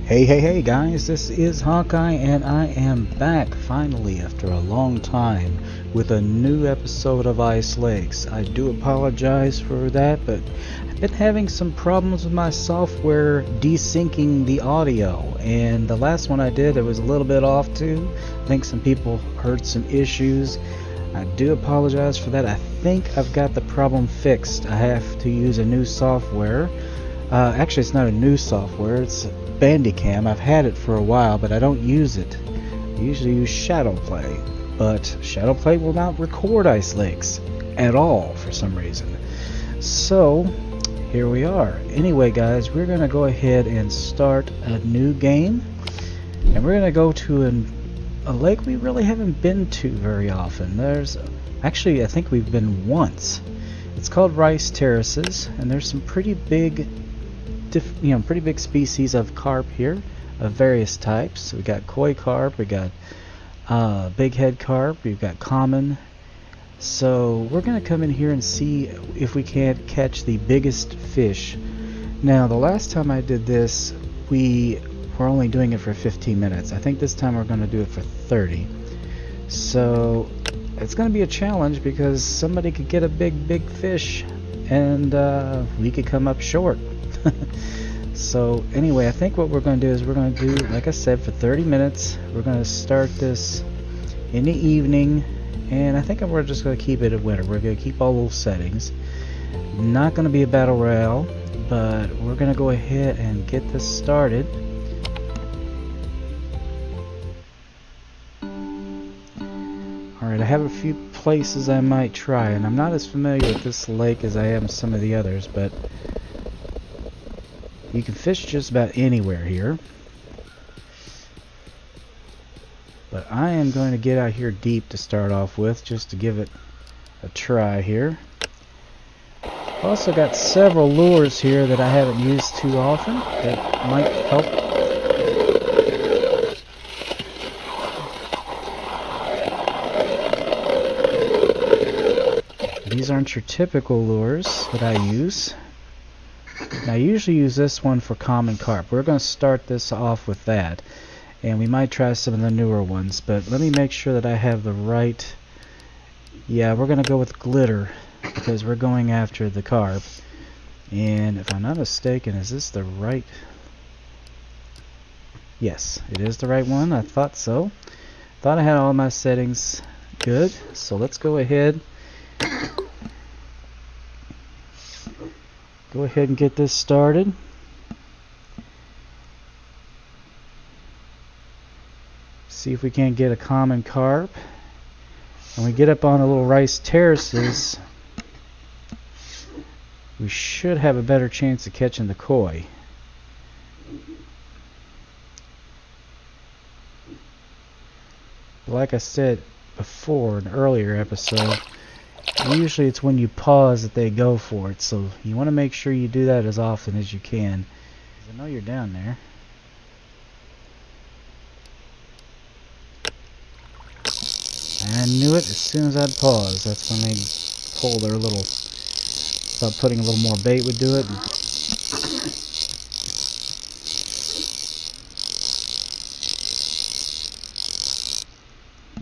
Hey guys, this is Hawkeye and I am back finally after a long time with a new episode of Ice Lakes. I do apologize for that, but I've been having some problems with my software desyncing the audio, and the last one I did it was a little bit off too. I think some people heard some issues. I do apologize for that. I think I've got the problem fixed. I have to use a new software. Actually, it's not a new software, it's Bandicam. I've had it for a while, but I don't use it. I usually use Shadowplay, but Shadowplay will not record Ice Lakes at all for some reason. So, here we are. Anyway, guys, we're going to go ahead and start a new game, and we're going to go to a lake we really haven't been to very often. Actually, I think we've been once. It's called Rice Terraces, and there's some pretty big species of carp here of various types. We got koi carp, we got big head carp, we've got common. So we're gonna come in here and see if we can't catch the biggest fish. Now the last time I did this we were only doing it for 15 minutes. I think this time we're gonna do it for 30. So it's gonna be a challenge because somebody could get a big fish and we could come up short. So anyway, I think what we're going to do is we're going to do, like I said, for 30 minutes. We're going to start this in the evening, and I think we're just going to keep it at winter. We're going to keep all those settings. Not going to be a battle royale, but we're going to go ahead and get this started. Alright, I have a few places I might try, and I'm not as familiar with this lake as I am some of the others, but you can fish just about anywhere here. But I am going to get out here deep to start off with, just to give it a try here. I've also got several lures here that I haven't used too often that might help. These aren't your typical lures that I use. Now, I usually use this one for common carp. We're going to start this off with that, and we might try some of the newer ones, but let me make sure that I have the right. Yeah, we're going to go with glitter because we're going after the carp. And if I'm not mistaken, is this the right? Yes, it is the right one. I thought so. Thought I had all my settings good, so let's go ahead. Go ahead and get this started. See if we can't get a common carp. When we get up on the little Rice Terraces, we should have a better chance of catching the koi. Like I said before in an earlier episode, usually it's when you pause that they go for it, so you want to make sure you do that as often as you can. I know you're down there. I knew it as soon as I'd pause. That's when they pull their little, thought putting a little more bait would do it.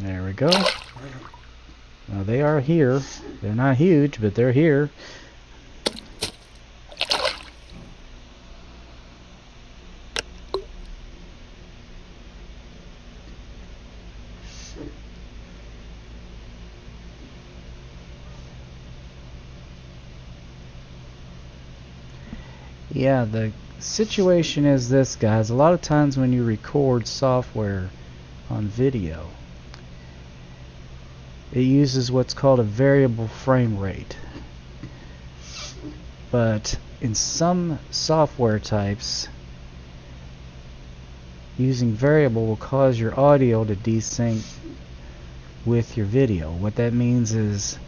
There we go. Now they are here. They're not huge, but they're here. Yeah, the situation is this, guys. A lot of times when you record software on video, it uses what's called a variable frame rate. But in some software types, using variable will cause your audio to desync with your video. What that means is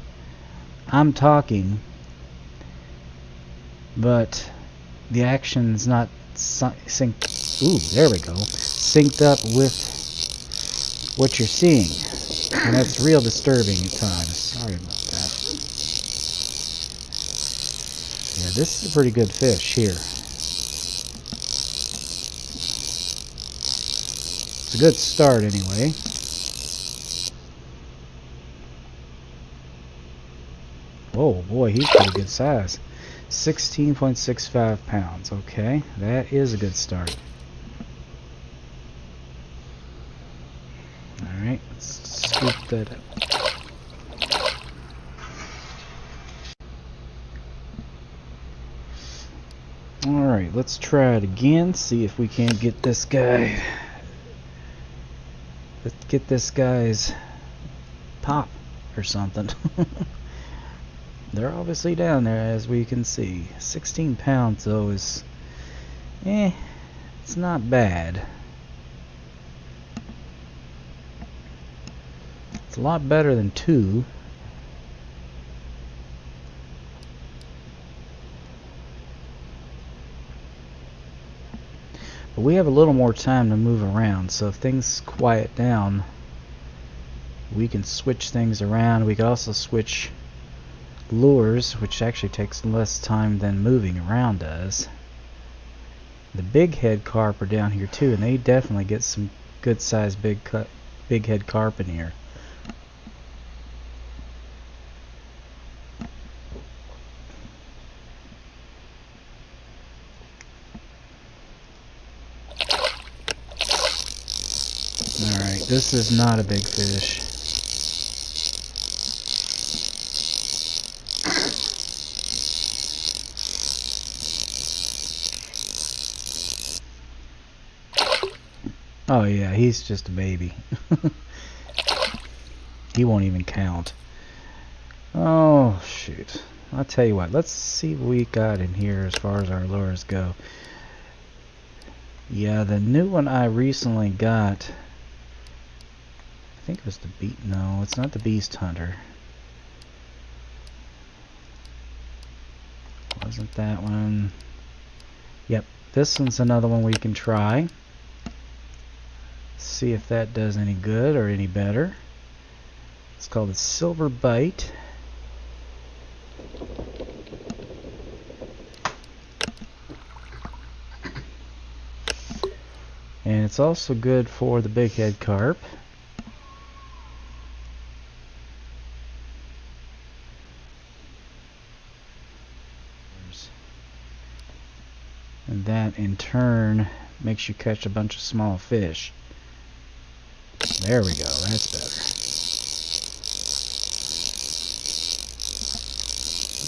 I'm talking, but the action's not synced. Ooh, there we go. Synced up with what you're seeing. And that's real disturbing at times. Sorry about that. Yeah, this is a pretty good fish here. It's a good start anyway. Oh boy, he's pretty good size. 16.65 pounds. Okay, that is a good start. Alright, let's scoop that up. Alright, let's try it again, see if we can't get this guy. Let's get this guy's pop or something. They're obviously down there, as we can see. 16 pounds though is, it's not bad. It's a lot better than 2. But we have a little more time to move around, so if things quiet down, we can switch things around. We can also switch lures, which actually takes less time than moving around does. The big head carp are down here too, and they definitely get some good sized big head carp in here. Alright, this is not a big fish. Oh yeah, he's just a baby. He won't even count. Oh shoot. I'll tell you what, let's see what we got in here as far as our lures go. Yeah, the new one I recently got, I think it was the no, it's not the Beast Hunter. Wasn't that one? Yep, this one's another one we can try. See if that does any good or any better. It's called a Silver Bite. And it's also good for the big head carp. And that in turn makes you catch a bunch of small fish. There we go, that's better.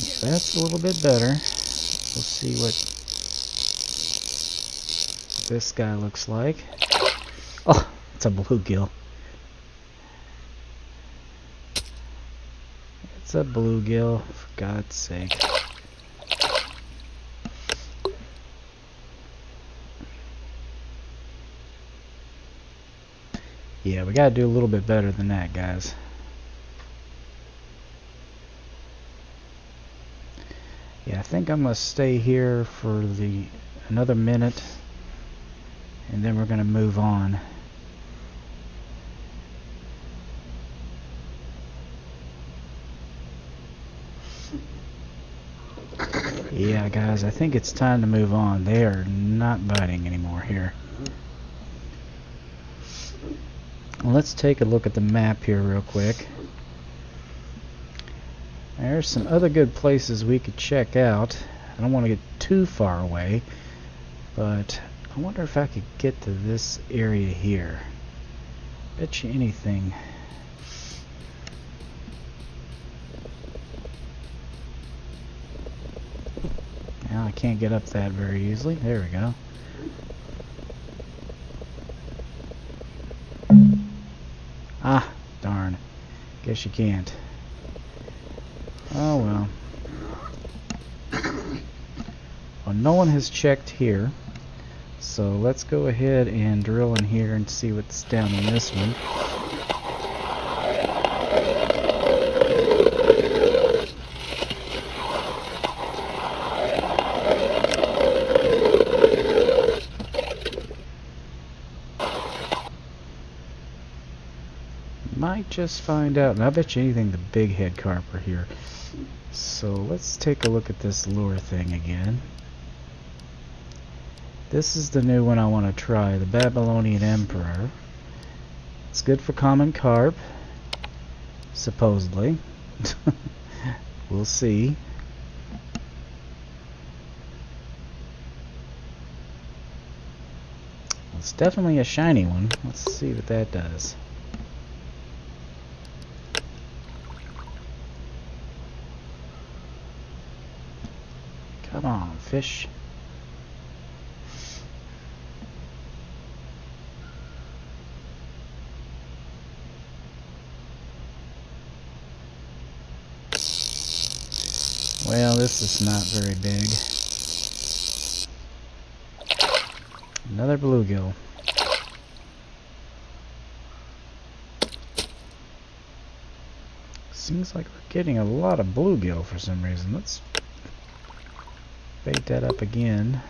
Yeah, that's a little bit better. We'll see what this guy looks like. Oh, it's a bluegill. It's a bluegill, for God's sake. Yeah, we gotta do a little bit better than that, guys. Yeah, I think I'm gonna stay here for another minute, and then we're gonna move on. Yeah, guys, I think it's time to move on. They are not biting anymore here. Let's take a look at the map here real quick. There's some other good places we could check out. I don't want to get too far away, but I wonder if I could get to this area here. Bet you anything. Now I can't get up that very easily. There we go. Ah, darn. Guess you can't. Oh well. Well, no one has checked here, so let's go ahead and drill in here and see what's down in this one. Might just find out, and I bet you anything the big head carp are here. So let's take a look at this lure thing again. This is the new one I want to try, the Babylonian Emperor. It's good for common carp, supposedly. We'll see. It's definitely a shiny one. Let's see what that does. Come on, fish. Well, this is not very big. Another bluegill. Seems like we're getting a lot of bluegill for some reason. Let's bait that up again.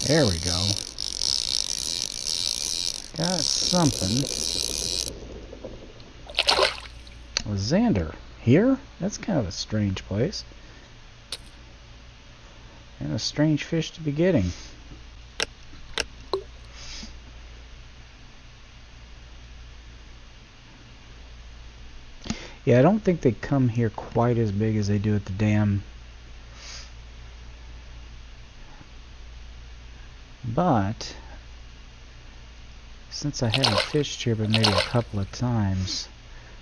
There we go. Got something. A Xander. Here? That's kind of a strange place. And a strange fish to be getting. Yeah, I don't think they come here quite as big as they do at the dam. But since I haven't fished here but maybe a couple of times,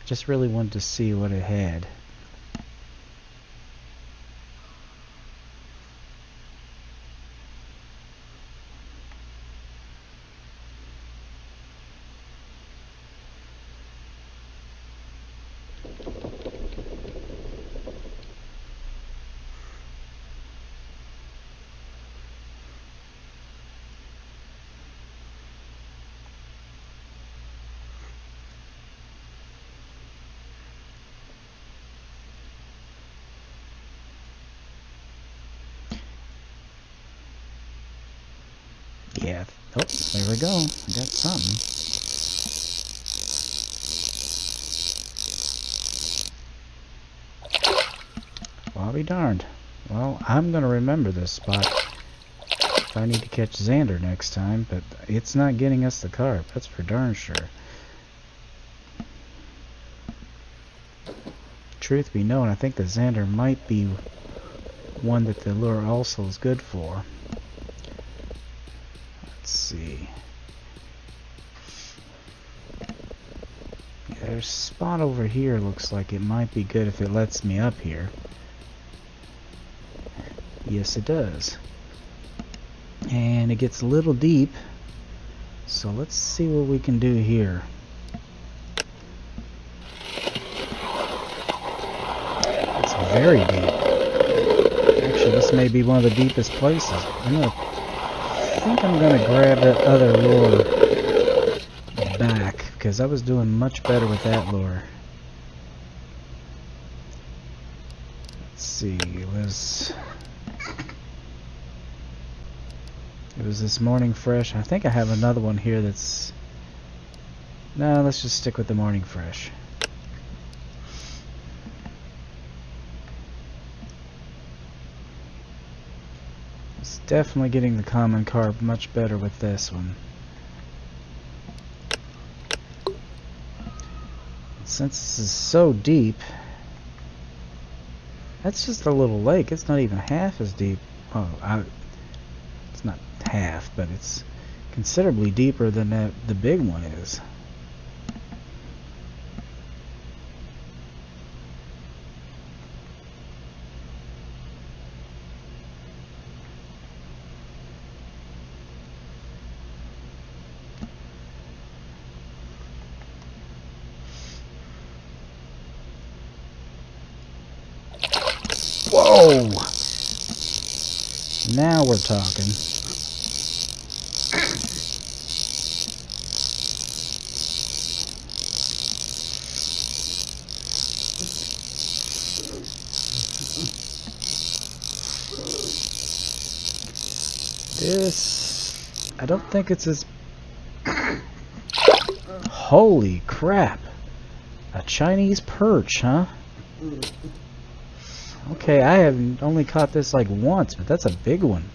just really wanted to see what it had. Yeah, oh, there we go. I got something. Well, I'll be darned. Well, I'm gonna remember this spot if I need to catch Xander next time, but it's not getting us the carp, that's for darn sure. Truth be known, I think the Xander might be one that the lure also is good for. Let's see. Yeah, there's a spot over here, looks like it might be good if it lets me up here. Yes, it does. And it gets a little deep, so let's see what we can do here. It's very deep. Actually, this may be one of the deepest places. I think I'm gonna grab that other lure back, because I was doing much better with that lure. Let's see, it was this Morning Fresh. I think I have another one here that's... No, let's just stick with the Morning Fresh. It's definitely getting the common carp much better with this one. Since this is so deep, that's just a little lake. It's not even half as deep. Oh, it's not half, but it's considerably deeper than the big one is. Whoa! Now we're talking. This, I don't think it's as... Holy crap! A Chinese perch, huh? Okay, I have only caught this like once, but that's a big one.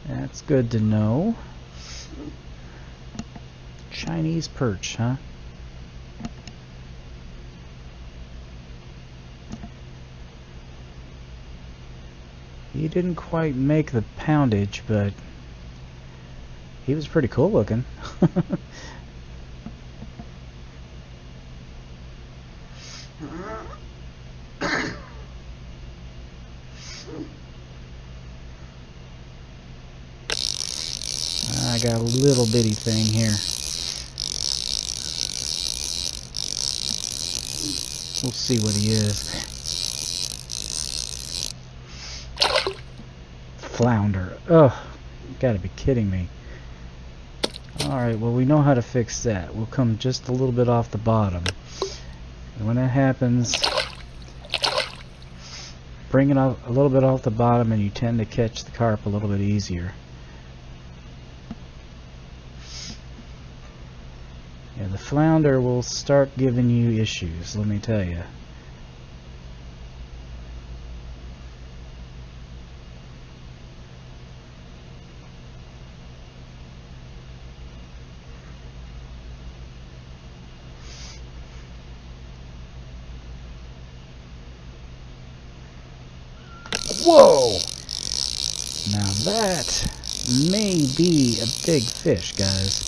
That's good to know. Chinese perch, huh? He didn't quite make the poundage, but he was pretty cool looking. I got a little bitty thing here. We'll see what he is. Flounder. Ugh, you gotta be kidding me. Alright, well, we know how to fix that. We'll come just a little bit off the bottom. And when that happens, bring it up a little bit off the bottom and you tend to catch the carp a little bit easier. Yeah, the flounder will start giving you issues, let me tell you. Whoa! Now that may be a big fish, guys.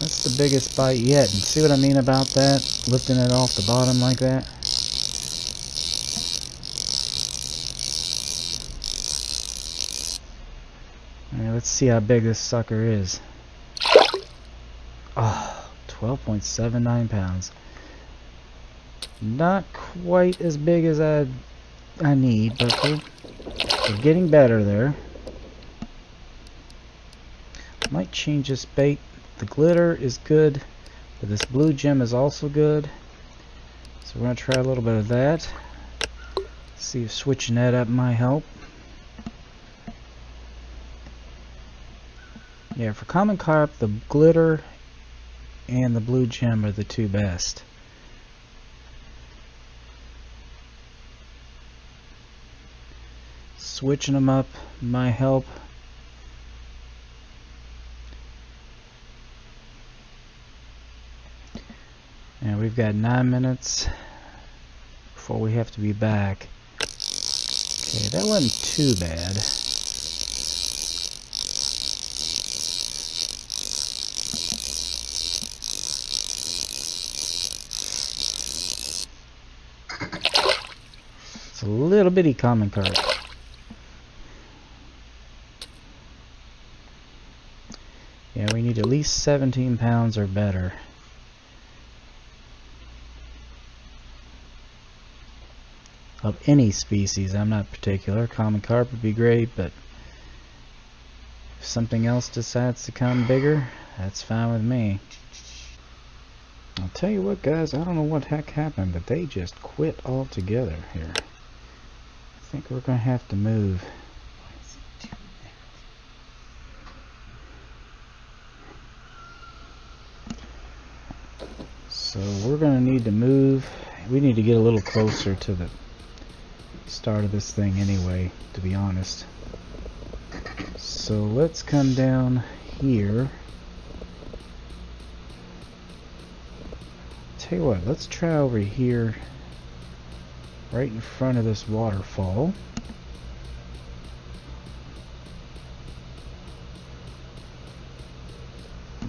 That's the biggest bite yet. And see what I mean about that? Lifting it off the bottom like that. Alright, let's see how big this sucker is. Oh, 12.79 pounds. Not quite as big as I need, but we're getting better there. Might change this bait. The glitter is good, but this blue gem is also good. So we're going to try a little bit of that. See if switching that up might help. Yeah, for common carp, the glitter and the blue gem are the two best. Switching them up might help. And we've got 9 minutes before we have to be back. Okay, that wasn't too bad. It's a little bitty common carp. Yeah, we need at least 17 pounds or better. Of any species, I'm not particular. Common carp would be great, but if something else decides to come bigger, that's fine with me. I'll tell you what, guys, I don't know what heck happened, but they just quit altogether here. I think we're going to have to move. So we're going to need to move. We need to get a little closer to the start of this thing anyway, to be honest. So let's come down here. Tell you what, let's try over here, right in front of this waterfall.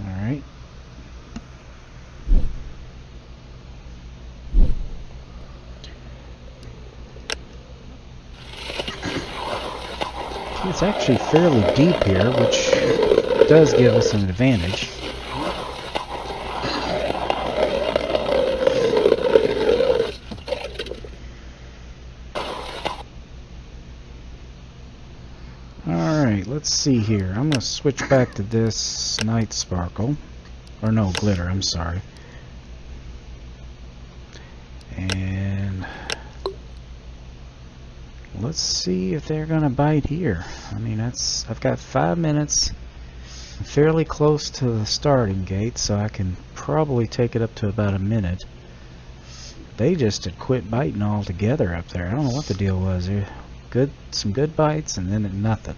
Alright. It's actually fairly deep here, which does give us an advantage. Alright, let's see here. I'm gonna switch back to this night sparkle, or no, glitter. I'm sorry. And let's see if they're gonna bite here. I mean, I've got 5 minutes. I'm fairly close to the starting gate, so I can probably take it up to about a minute. They just had quit biting altogether up there. I don't know what the deal was. Some good bites, and then nothing.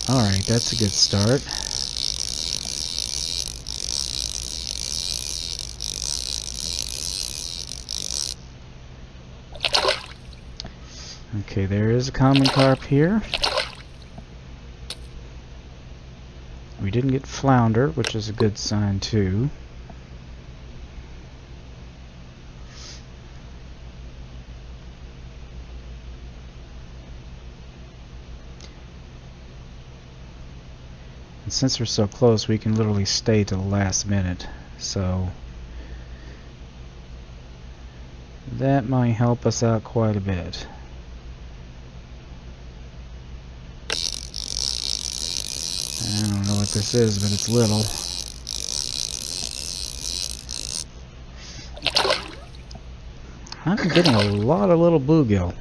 Alright, that's a good start. Okay, there is a common carp here. We didn't get flounder, which is a good sign too. And since we're so close, we can literally stay to the last minute. So that might help us out quite a bit. I don't know what this is, but it's little. I'm getting a lot of little bluegill.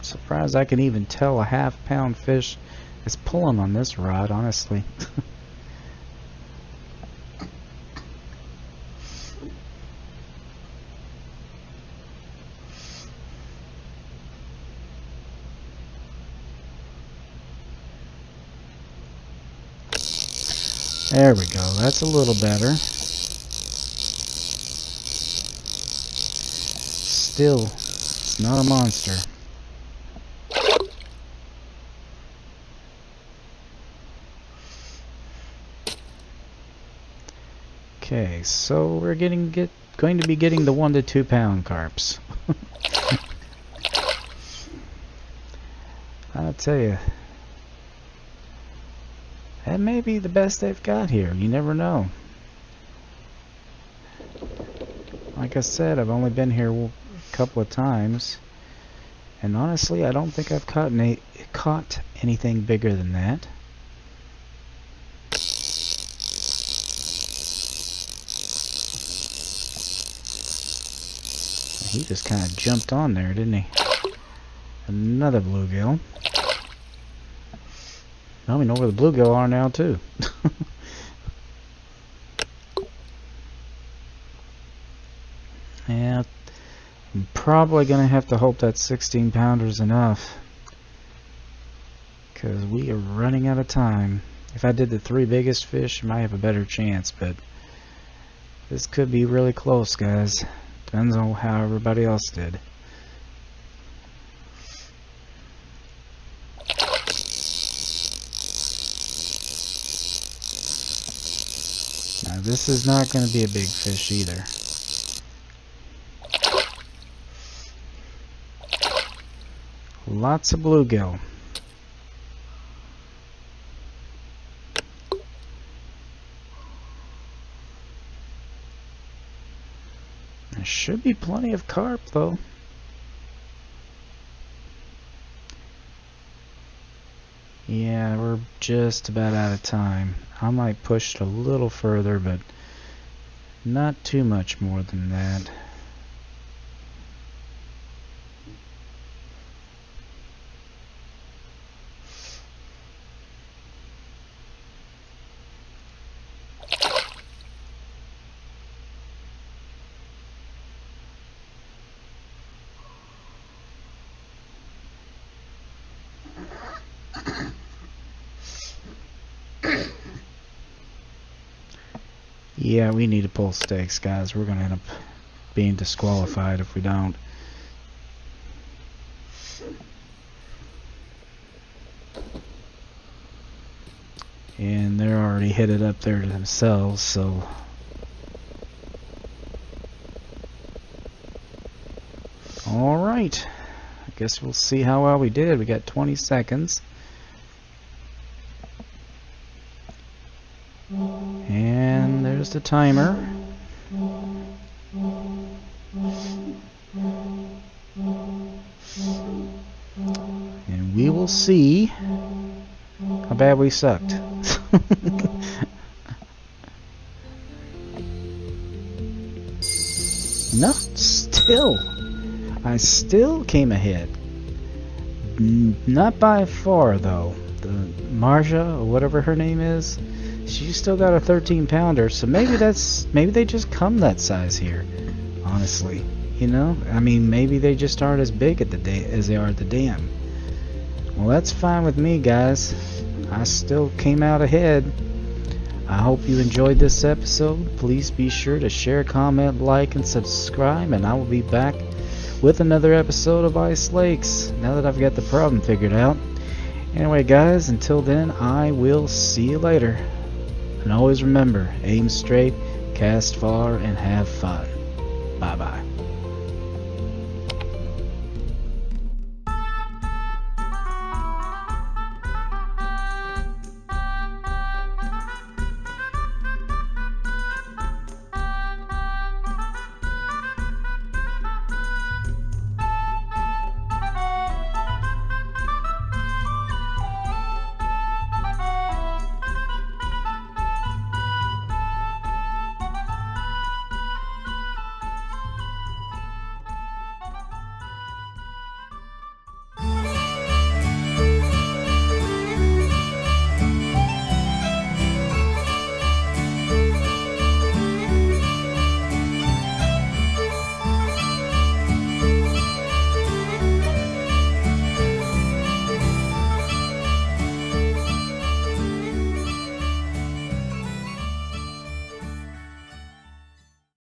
Surprised I can even tell a half-pound fish is pulling on this rod, honestly. There we go, that's a little better. Still, it's not a monster. Okay, so we're going to be getting the 1 to 2 pound carps. I'll tell you, that may be the best they've got here. You never know. Like I said, I've only been here a couple of times, and honestly, I don't think I've caught anything bigger than that. He just kind of jumped on there, didn't he? Another bluegill. Well, we know where the bluegill are now, too. Yeah, I'm probably going to have to hope that 16 pounder's enough, because we are running out of time. If I did the 3 biggest fish, I might have a better chance, but this could be really close, guys. Depends on how everybody else did. Now this is not going to be a big fish either. Lots of bluegill. There should be plenty of carp, though. Yeah, we're just about out of time. I might push it a little further, but not too much more than that. Yeah, we need to pull stakes, guys. We're going to end up being disqualified if we don't. And they're already headed up there to themselves, so... Alright. I guess we'll see how well we did. We got 20 seconds. There's the timer. And we will see how bad we sucked. No, I still came ahead. Not by far though. The Marja, or whatever her name is, she still got a 13-pounder, so maybe they just come that size here. Honestly, you know, I mean, maybe they just aren't as big at as they are at the dam. Well, that's fine with me, guys. I still came out ahead. I hope you enjoyed this episode. Please be sure to share, comment, like, and subscribe, and I will be back with another episode of Ice Lakes now that I've got the problem figured out. Anyway, guys, until then, I will see you later. And always remember, aim straight, cast far, and have fun. Bye-bye.